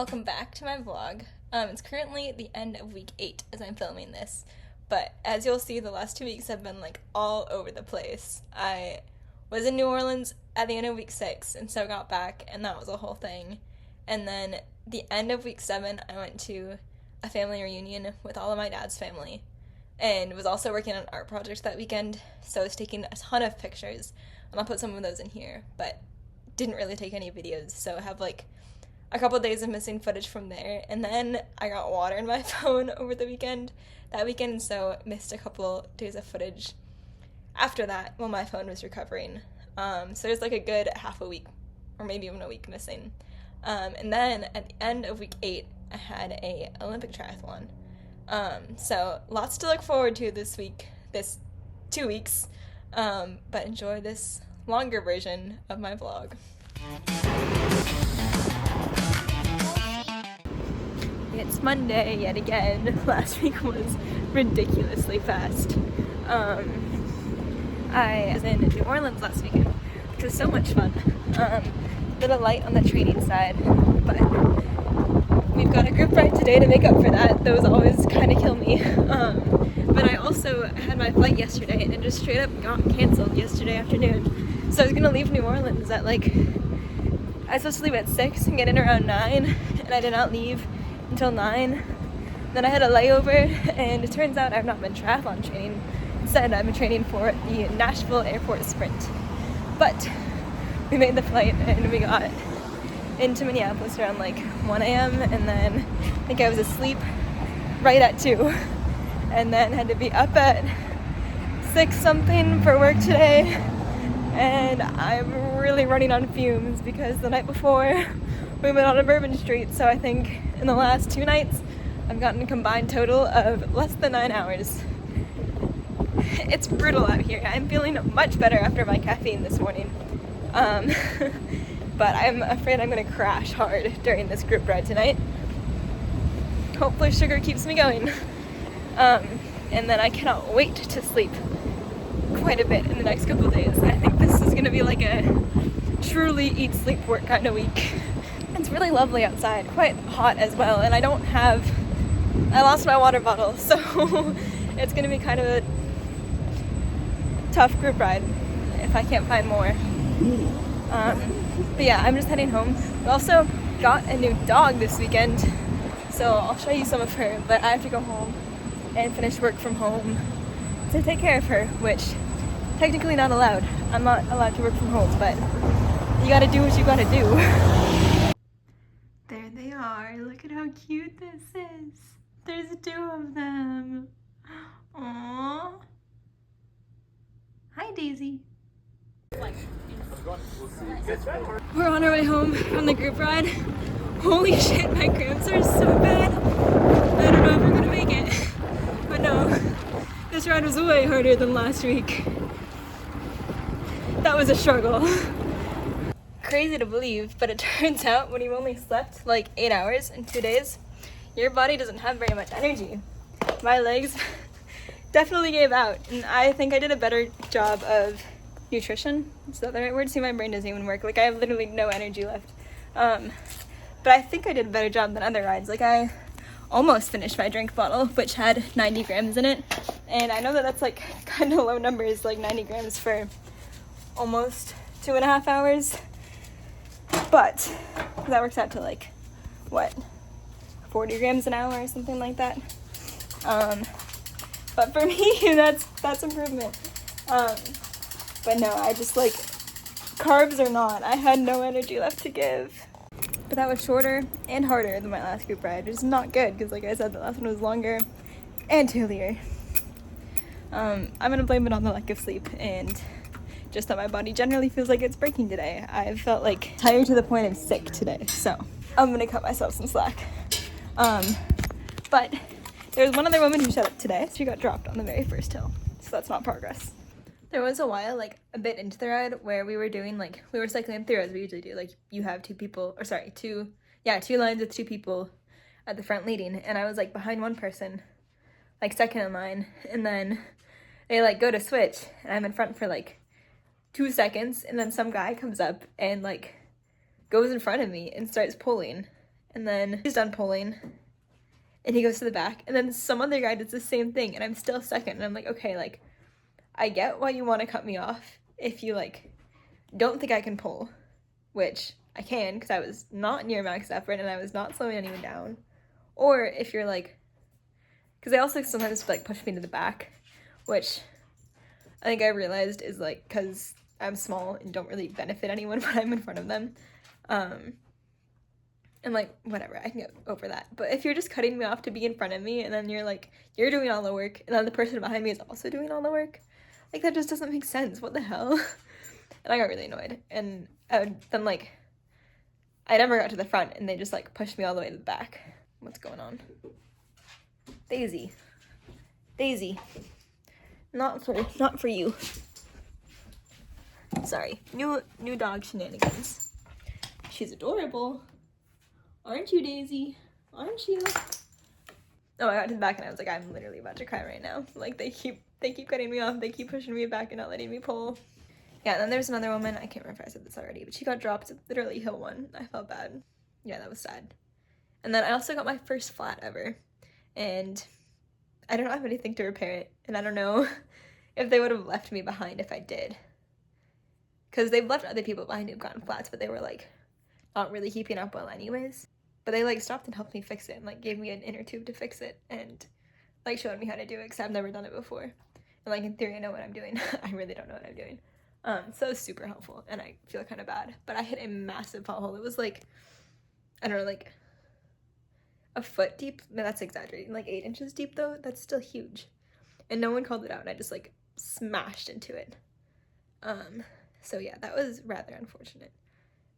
Welcome back to my vlog. It's currently the end of week 8 as I'm filming this, but as you'll see, the last 2 weeks have been like all over the place. I was in New Orleans at the end of week 6 and so got back and that was a whole thing. And then the end of week 7 I went to a family reunion with all of my dad's family and was also working on an art project that weekend, so I was taking a ton of pictures and I'll put some of those in here, but didn't really take any videos, so I have like a couple of days of missing footage from there. And then I got water in my phone over the weekend, so missed a couple days of footage after that while my phone was recovering. So there's like a good half a week or maybe even a week missing. And then at the end of week 8 I had a Olympic triathlon. So lots to look forward to this 2 weeks, but enjoy this longer version of my vlog. It's Monday yet again. Last week was ridiculously fast. I was in New Orleans last weekend, which was so much fun. A bit of light on the training side, but we've got a group ride today to make up for that. Those always kind of kill me. But I also had my flight yesterday and it just straight up got canceled yesterday afternoon. So I was gonna leave New Orleans at I was supposed to leave at 6 and get in around 9, and I did not leave until 9. Then I had a layover, and it turns out I've not been triathlon training. Instead, I've been training for the Nashville Airport Sprint. But we made the flight, and we got into Minneapolis around 1 a.m., and then I think I was asleep right at 2, and then had to be up at 6 something for work today, and I'm really running on fumes because the night before we went on a Bourbon Street, so I think in the last 2 nights I've gotten a combined total of less than 9 hours. It's brutal out here. I'm feeling much better after my caffeine this morning, but I'm afraid I'm going to crash hard during this group ride tonight. Hopefully sugar keeps me going, and then I cannot wait to sleep quite a bit in the next couple of days. I think this is going to be like a truly eat, sleep, work kind of week. It's really lovely outside, quite hot as well, and I lost my water bottle, so it's going to be kind of a tough group ride if I can't find more. But yeah, I'm just heading home. We also got a new dog this weekend, so I'll show you some of her, but I have to go home and finish work from home to take care of her, which technically not allowed. I'm not allowed to work from home, but you gotta do what you gotta do. There they are. Look at how cute this is. There's 2 of them. Aww. Hi, Daisy. We're on our way home from the group ride. Holy shit, my cramps are so bad. I don't know if we're gonna make it. But no, this ride was way harder than last week. That was a struggle. Crazy to believe, but it turns out when you've only slept 8 hours in 2 days, your body doesn't have very much energy. My legs definitely gave out, and I think I did a better job of nutrition. Is that the right word? See, my brain doesn't even work. I have literally no energy left. But I think I did a better job than other rides. I almost finished my drink bottle, which had 90 grams in it, and I know that that's kind of low numbers, 90 grams for almost 2.5 hours. But that works out to 40 grams an hour or something like that. But for me, that's improvement. But no, I just carbs or not, I had no energy left to give. But that was shorter and harder than my last group ride, which is not good because, like I said, the last one was longer and hillier. I'm gonna blame it on the lack of sleep and just that my body generally feels like it's breaking today. I've felt tired to the point of sick today, so I'm gonna cut myself some slack. But there was one other woman who showed up today. She got dropped on the very first hill, so that's not progress. There was a while, a bit into the ride, where we were doing, we were cycling through as we usually do. You have 2 people, or sorry, 2 lines with 2 people at the front leading, and I was, behind one person, second in line, and then they, go to switch, and I'm in front for, 2 seconds, and then some guy comes up and, goes in front of me and starts pulling, and then he's done pulling, and he goes to the back, and then some other guy does the same thing, and I'm still second, and I'm like, okay, like, I get why you want to cut me off if you, like, don't think I can pull, which I can, because I was not near max effort, and I was not slowing anyone down, or if you're, like, because they also sometimes, like, push me to the back, which I think I realized is, like, because I'm small and don't really benefit anyone when I'm in front of them, and, like, whatever, I can get over that. But if you're just cutting me off to be in front of me, and then you're, like, you're doing all the work, and then the person behind me is also doing all the work, like, that just doesn't make sense. What the hell? And I got really annoyed. And then, like, I never got to the front, and they just, like, pushed me all the way to the back. What's going on? Daisy. Daisy. Not for you. Sorry. New dog shenanigans. She's adorable. Aren't you, Daisy? Aren't you? Oh, I got to the back and I was like, I'm literally about to cry right now. Like, they keep cutting me off. They keep pushing me back and not letting me pull. Yeah, and then there's another woman. I can't remember if I said this already, but she got dropped at literally hill 1. I felt bad. Yeah, that was sad. And then I also got my first flat ever. And I don't have anything to repair it. And I don't know if they would have left me behind if I did. Because they've left other people behind who've gotten flats, but they were, like, not really keeping up well anyways. But they, like, stopped and helped me fix it and, like, gave me an inner tube to fix it and, like, showed me how to do it because I've never done it before. And, like, in theory, I know what I'm doing. I really don't know what I'm doing. So it was super helpful, and I feel kind of bad. But I hit a massive pothole. It was, like, I don't know, like, a foot deep. No, that's exaggerating. Like, 8 inches deep, though. That's still huge. And no one called it out, and I just, like, smashed into it. So, yeah, that was rather unfortunate.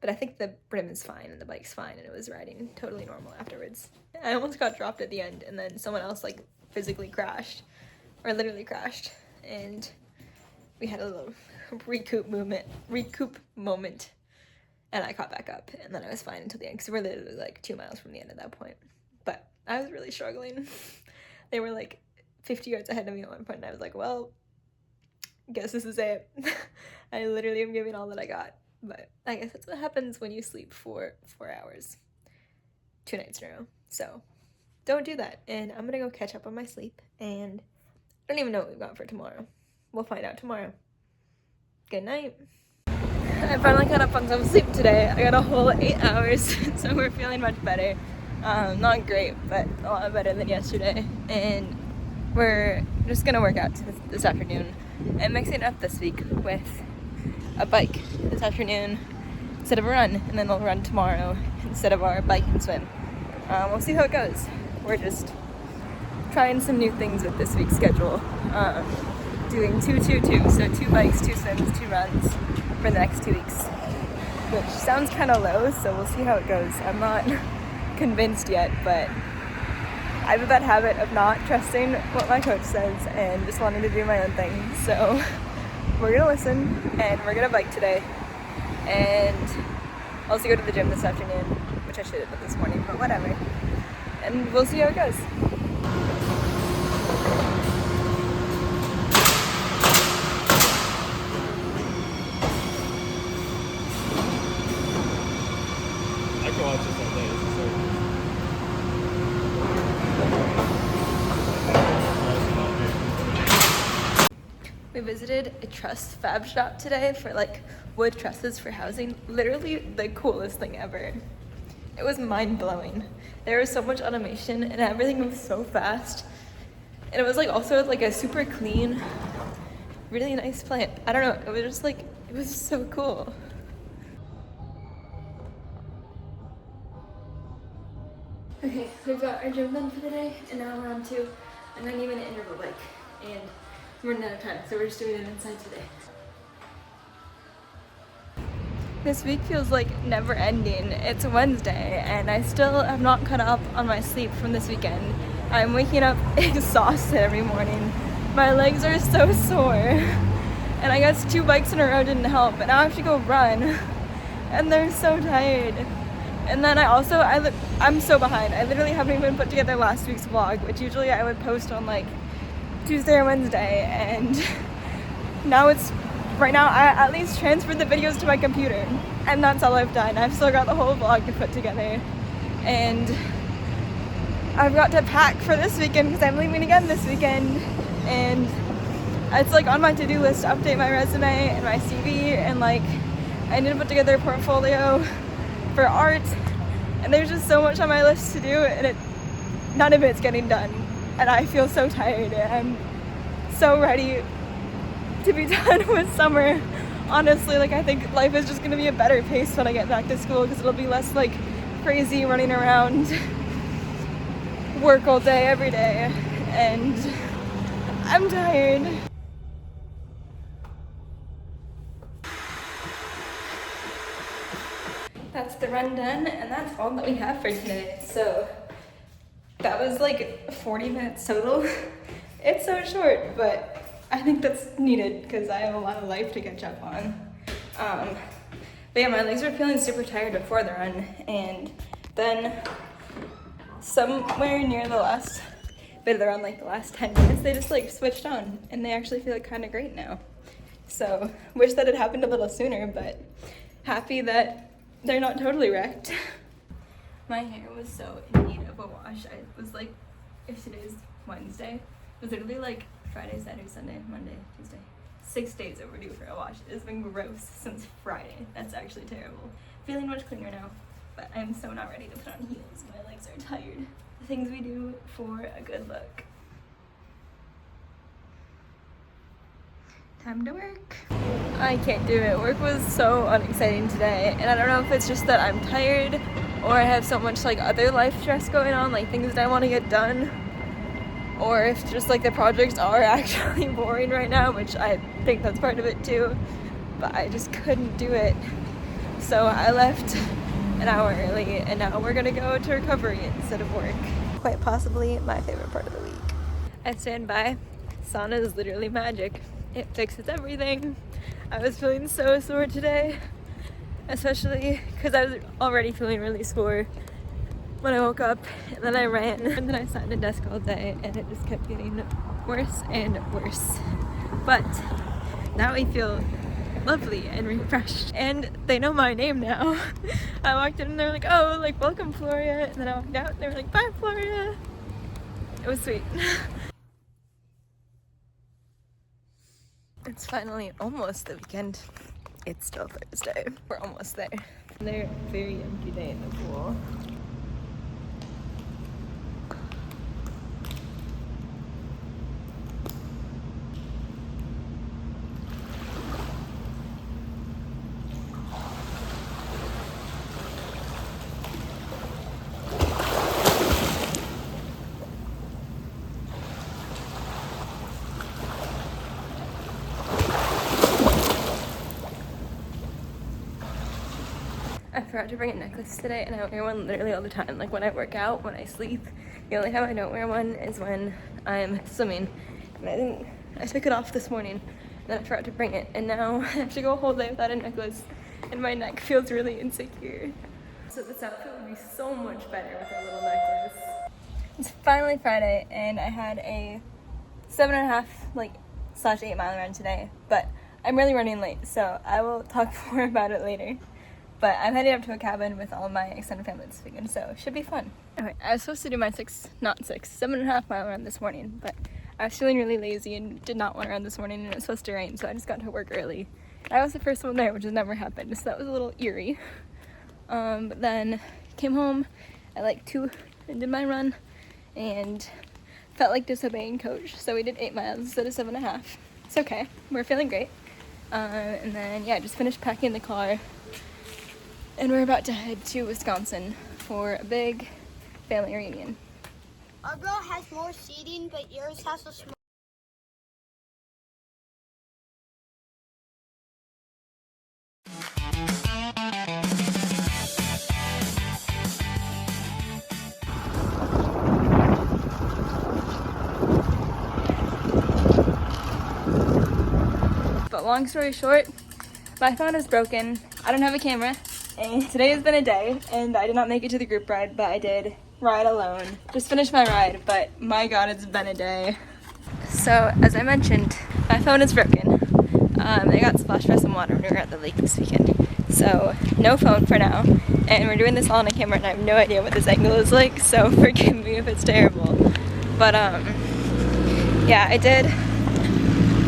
But I think the brim is fine and the bike's fine, and it was riding totally normal afterwards. I almost got dropped at the end, and then someone else, like, physically crashed, or literally crashed, and we had a little recoup moment, and I caught back up, and then I was fine until the end, because we're literally, like, 2 miles from the end at that point. But I was really struggling. They were, like, 50 yards ahead of me at one point, and I was like, well, guess this is it. I literally am giving all that I got. But I guess that's what happens when you sleep for 4 hours, 2 nights in a row. So don't do that. And I'm gonna go catch up on my sleep. And I don't even know what we've got for tomorrow. We'll find out tomorrow. Good night. I finally caught up on some sleep today. I got a whole 8 hours, so we're feeling much better. Not great, but a lot better than yesterday. And we're just gonna work out this afternoon. I'm mixing it up this week with a bike this afternoon instead of a run, and then we'll run tomorrow instead of our bike and swim. We'll see how it goes. We're just trying some new things with this week's schedule. Doing 2-2-2, so 2 bikes, 2 swims, 2 runs for the next 2 weeks, which sounds kind of low, so we'll see how it goes. I'm not convinced yet, but I have a bad habit of not trusting what my coach says and just wanting to do my own thing, so we're gonna listen, and we're gonna bike today, and also go to the gym this afternoon, which I should have done this morning, but whatever, and we'll see how it goes. I can watch this all day. This is so We visited a truss fab shop today for, like, wood trusses for housing. Literally the coolest thing ever. It was mind-blowing. There was so much automation and everything was so fast. And it was, like, also, like, a super clean, really nice plant. I don't know, it was just, like, it was so cool. Okay, we've got our gym done for the day, and now we're on to a 90-minute interval bike. And we're running out of time, so we're just doing it inside today. This week feels like never ending. It's Wednesday, and I still have not caught up on my sleep from this weekend. I'm waking up exhausted every morning. My legs are so sore, and I guess 2 bikes in a row didn't help, but now I have to go run, and they're so tired. And then I'm so behind. I literally haven't even put together last week's vlog, which usually I would post on, like, Tuesday or Wednesday, and now right now I at least transferred the videos to my computer, and that's all I've done. I've still got the whole vlog to put together, and I've got to pack for this weekend because I'm leaving again this weekend, and it's like on my to-do list to update my resume and my CV, and like I need to put together a portfolio for art, and there's just so much on my list to do, and none of it's getting done, and I feel so tired, and I'm so ready to be done with summer. Honestly, like I think life is just gonna be a better pace when I get back to school, because it'll be less like crazy running around, work all day every day, and I'm tired. That's the run done, and that's all that we have for today. So that was like 40 minutes total. It's so short, but I think that's needed because I have a lot of life to catch up on. But yeah, my legs were feeling super tired before the run, and then somewhere near the last bit of the run, like the last 10 minutes, they just like switched on, and they actually feel kind of great now. So wish that it happened a little sooner, but happy that they're not totally wrecked. My hair was so in need of a wash. I was like, if today's Wednesday, it was literally like Friday, Saturday, Sunday, Monday, Tuesday. 6 days overdue for a wash. It's been gross since Friday. That's actually terrible. Feeling much cleaner now, but I'm so not ready to put on heels. My legs are tired. The things we do for a good look. Time to work. I can't do it. Work was so unexciting today, and I don't know if it's just that I'm tired or I have so much like other life stress going on, like things that I want to get done, or if just like the projects are actually boring right now, which I think that's part of it too, but I just couldn't do it. So I left an hour early, and now we're gonna go to recovery instead of work. Quite possibly my favorite part of the week. I stand by. Sauna is literally magic. It fixes everything. I was feeling so sore today, especially because I was already feeling really sore when I woke up, and then I ran, and then I sat at a desk all day, and it just kept getting worse and worse. But now I feel lovely and refreshed, and they know my name now. I walked in and they were like, oh, like, welcome Floria, and then I walked out and they were like, bye Floria. It was sweet. It's finally almost the weekend. It's still Thursday. We're almost there. They're a very empty day in the pool. I forgot to bring a necklace today, and I wear one literally all the time. Like when I work out, when I sleep. The only time I don't wear one is when I'm swimming. And I took it off this morning, and then I forgot to bring it. And now I have to go a whole day without a necklace, and my neck feels really insecure. So this outfit would be so much better with a little necklace. It's finally Friday, and I had a 7.5 / 8 mile run today, but I'm really running late, so I will talk more about it later. But I'm heading up to a cabin with all my extended family this weekend, so it should be fun. Okay, I was supposed to do my 7.5 mile run this morning, but I was feeling really lazy and did not want to run this morning, and it was supposed to rain, so I just got to work early. I was the first one there, which has never happened, so that was a little eerie. But then came home at like 2 and did my run, and felt like disobeying coach, so we did 8 miles instead of 7.5. It's okay, we're feeling great. And then yeah, just finished packing the car, and we're about to head to Wisconsin for a big family reunion. Our girl has more seating, but yours has a small. But long story short, my phone is broken. I don't have a camera. And today has been a day, and I did not make it to the group ride, but I did ride alone. Just finished my ride, but my god, it's been a day. So, as I mentioned, my phone is broken. I got splashed by some water when we were at the lake this weekend. So no phone for now, and we're doing this all on a camera and I have no idea what this angle is like, so forgive me if it's terrible. But yeah, I did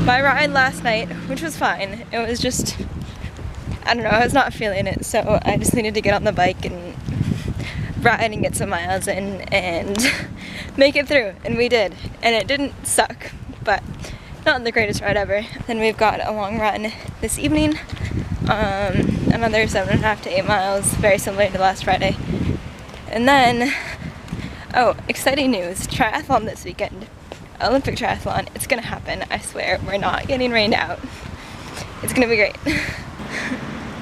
my ride last night, which was fine. It was just, I don't know, I was not feeling it, so I just needed to get on the bike and ride and get some miles in and make it through, and we did, and it didn't suck, but not the greatest ride ever. Then we've got a long run this evening, another 7.5 to 8 miles, very similar to last Friday. And then, oh, exciting news, triathlon this weekend. Olympic triathlon, it's gonna happen, I swear. We're not getting rained out. It's gonna be great.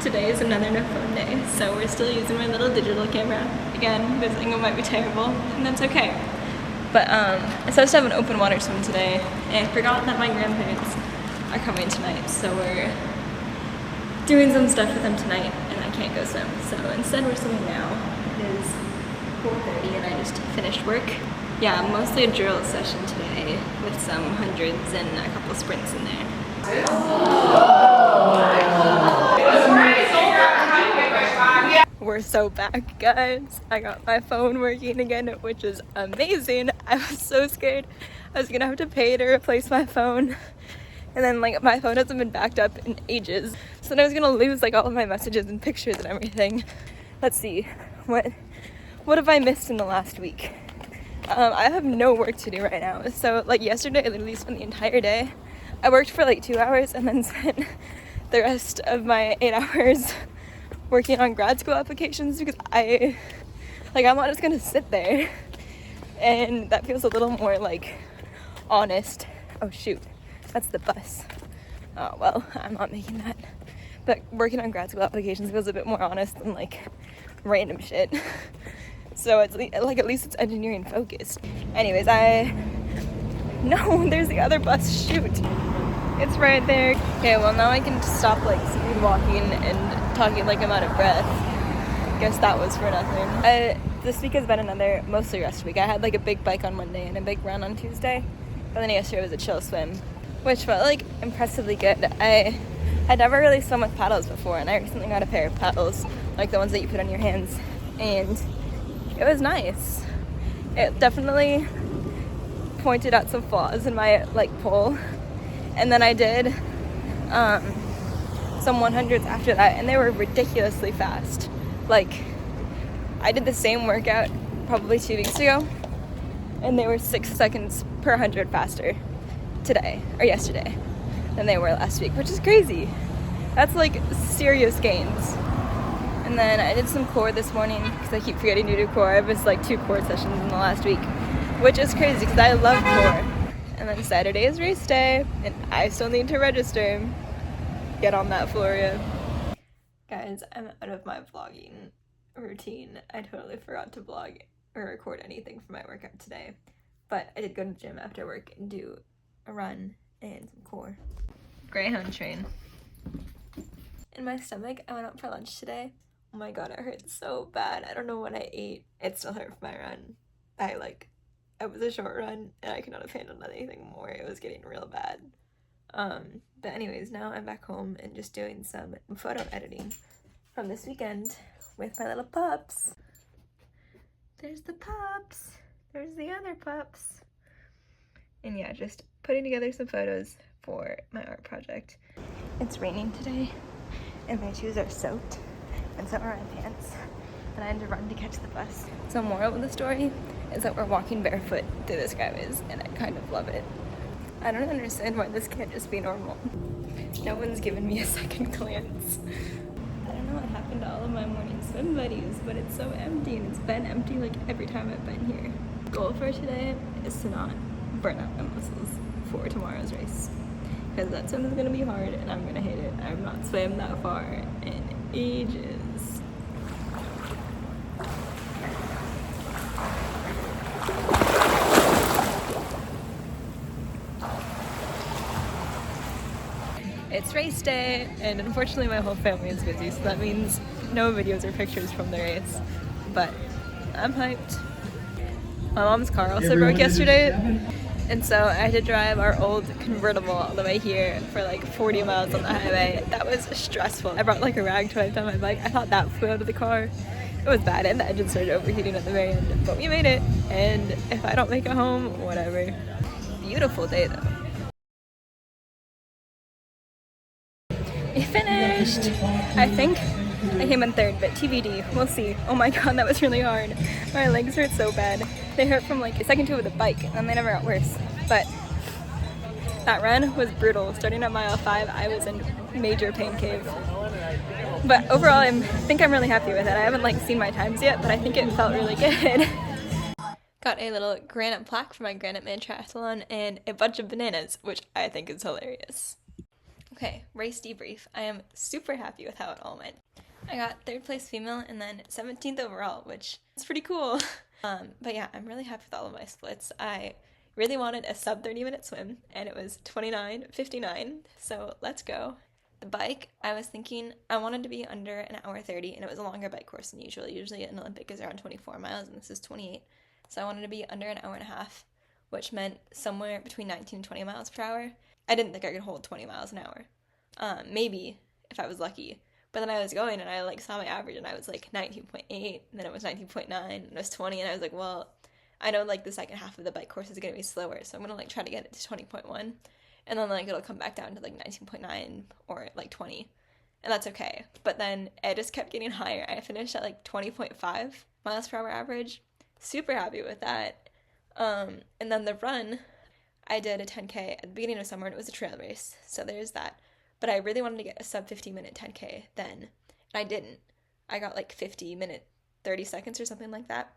Today is another no phone day, so we're still using my little digital camera. Again, this angle might be terrible, and that's okay. But I'm supposed to have an open water swim today, and I forgot that my grandparents are coming tonight, so we're doing some stuff with them tonight, and I can't go swim. So instead we're swimming now. It is 4:30 and I just finished work. Yeah, mostly a drill session today with some hundreds and a couple sprints in there. We're so back, guys. I got my phone working again, which is amazing. I was so scared I was gonna have to pay to replace my phone. And then like my phone hasn't been backed up in ages. So then I was gonna lose like all of my messages and pictures and everything. Let's see, what have I missed in the last week? I have no work to do right now. So like yesterday, I literally spent the entire day. I worked for like 2 hours and then spent the rest of my 8 hours working on grad school applications because I'm not just gonna sit there. And that feels a little more like honest. Oh shoot, that's the bus. Oh well, I'm not making that. But working on grad school applications feels a bit more honest than like random shit. So it's like at least it's engineering focused. Anyways, no, there's the other bus, shoot. It's right there. Okay, well now I can stop like speed walking and talking like I'm out of breath. Guess that was for nothing. This week has been another mostly rest week. I had like a big bike on Monday and a big run on Tuesday. But then yesterday was a chill swim, which felt like impressively good. I had never really swum with paddles before, and I recently got a pair of paddles, like the ones that you put on your hands, and it was nice. It definitely pointed out some flaws in my like pole, and then I did some 100s after that, and they were ridiculously fast. Like I did the same workout probably 2 weeks ago, and they were 6 seconds per 100 faster today or yesterday than they were last week, which is crazy. That's like serious gains. And then I did some core this morning because I keep forgetting to do core. I missed like 2 core sessions in the last week, which is crazy because I love core. And then Saturday is race day, and I still need to register. Get on that, Floria. Guys, I'm out of my vlogging routine. I totally forgot to vlog or record anything for my workout today. But I did go to the gym after work and do a run and some core. Greyhound train. In my stomach, I went out for lunch today. Oh my god, it hurt so bad. I don't know what I ate. It still hurt for my run. It was a short run and I could not have handled anything more. It was getting real bad. But anyways, now I'm back home and just doing some photo editing from this weekend with my little pups. There's the pups. There's the other pups. And yeah, just putting together some photos for my art project. It's raining today and my shoes are soaked, and so are my pants, and I had to run to catch the bus. So moral of the story is that we're walking barefoot through the skyways, and I kind of love it. I don't understand why this can't just be normal. No one's given me a second glance. I don't know what happened to all of my morning swim buddies, but it's so empty, and it's been empty like every time I've been here. Goal for today is to not burn out my muscles for tomorrow's race, because that swim is going to be hard and I'm going to hate it. I've not swam that far in ages. It's race day, and unfortunately my whole family is busy, so that means no videos or pictures from the race, but I'm hyped. My mom's car also broke yesterday, And so I had to drive our old convertible all the way here for like 40 miles on the highway. That was stressful. I brought like a rag to wipe down my bike. I thought that flew out of the car. It was bad, and the engine started overheating at the very end. But we made it, and if I don't make it home, whatever. Beautiful day though. We finished! I think I came in third, but TBD, we'll see. Oh my god, that was really hard. My legs hurt so bad. They hurt from like second two with a bike, and then they never got worse. But that run was brutal. Starting at mile 5, I was in major pain cave. But overall, I think I'm really happy with it. I haven't like seen my times yet, but I think it felt really good. Got a little granite plaque for my Granite Man Triathlon and a bunch of bananas, which I think is hilarious. Okay, race debrief. I am super happy with how it all went. I got 3rd place female and then 17th overall, which is pretty cool. But yeah, I'm really happy with all of my splits. I really wanted a sub 30-minute swim, and it was 29:59, so let's go. The bike, I was thinking I wanted to be under an hour 30, and it was a longer bike course than usual. Usually an Olympic is around 24 miles, and this is 28. So I wanted to be under an hour and a half, which meant somewhere between 19 and 20 miles per hour. I didn't think I could hold 20 miles an hour. Maybe, if I was lucky. But then I was going, and I like saw my average, and I was like 19.8, and then it was 19.9, and it was 20, and I was like, well, I know like the second half of the bike course is going to be slower, so I'm going to like try to get it to 20.1. And then like it'll come back down to like 19.9 or like 20, and that's okay. But then it just kept getting higher. I finished at like 20.5 miles per hour average. Super happy with that. And then the run, I did a 10K at the beginning of summer, and it was a trail race, so there's that. But I really wanted to get a sub 50-minute 10K then, and I didn't. I got like 50 minute 30 seconds or something like that.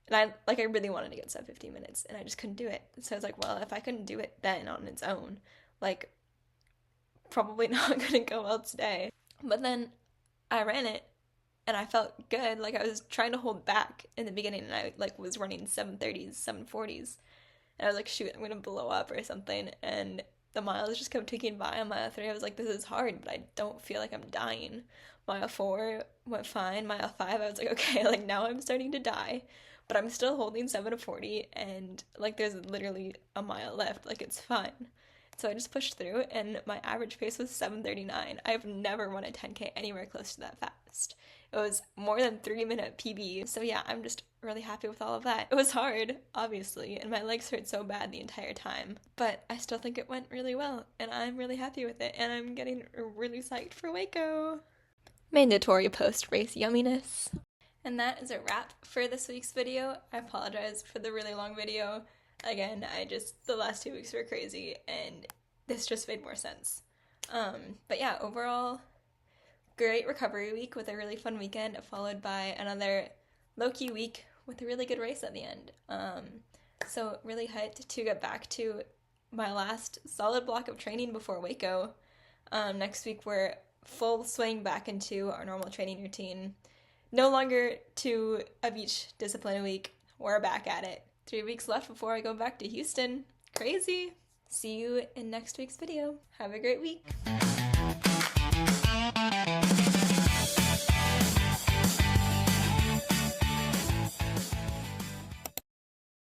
And I really wanted to get sub 50 minutes, and I just couldn't do it. So I was like, well, if I couldn't do it then on its own, like, probably not gonna go well today. But then I ran it, and I felt good. Like, I was trying to hold back in the beginning, and I like was running 7:30s, 7:40s, and I was like, shoot, I'm gonna blow up or something. And the miles just kept ticking by. On mile 3, I was like, this is hard, but I don't feel like I'm dying. Mile 4 went fine. Mile 5, I was like, okay, like now I'm starting to die. But I'm still holding 7:40, and like there's literally a mile left, like it's fine. So I just pushed through, and my average pace was 7:39. I've never run a 10K anywhere close to that fast. It was more than 3-minute PB. So yeah, I'm just really happy with all of that. It was hard, obviously, and my legs hurt so bad the entire time. But I still think it went really well, and I'm really happy with it, and I'm getting really psyched for Waco. Mandatory post-race yumminess. And that is a wrap for this week's video. I apologize for the really long video. Again, the last 2 weeks were crazy, and this just made more sense. But yeah, overall, great recovery week with a really fun weekend, followed by another low-key week with a really good race at the end. So really hyped to get back to my last solid block of training before Waco. Next week, we're full swing back into our normal training routine. No longer 2 of each discipline a week. We're back at it. 3 weeks left before I go back to Houston. Crazy. See you in next week's video. Have a great week.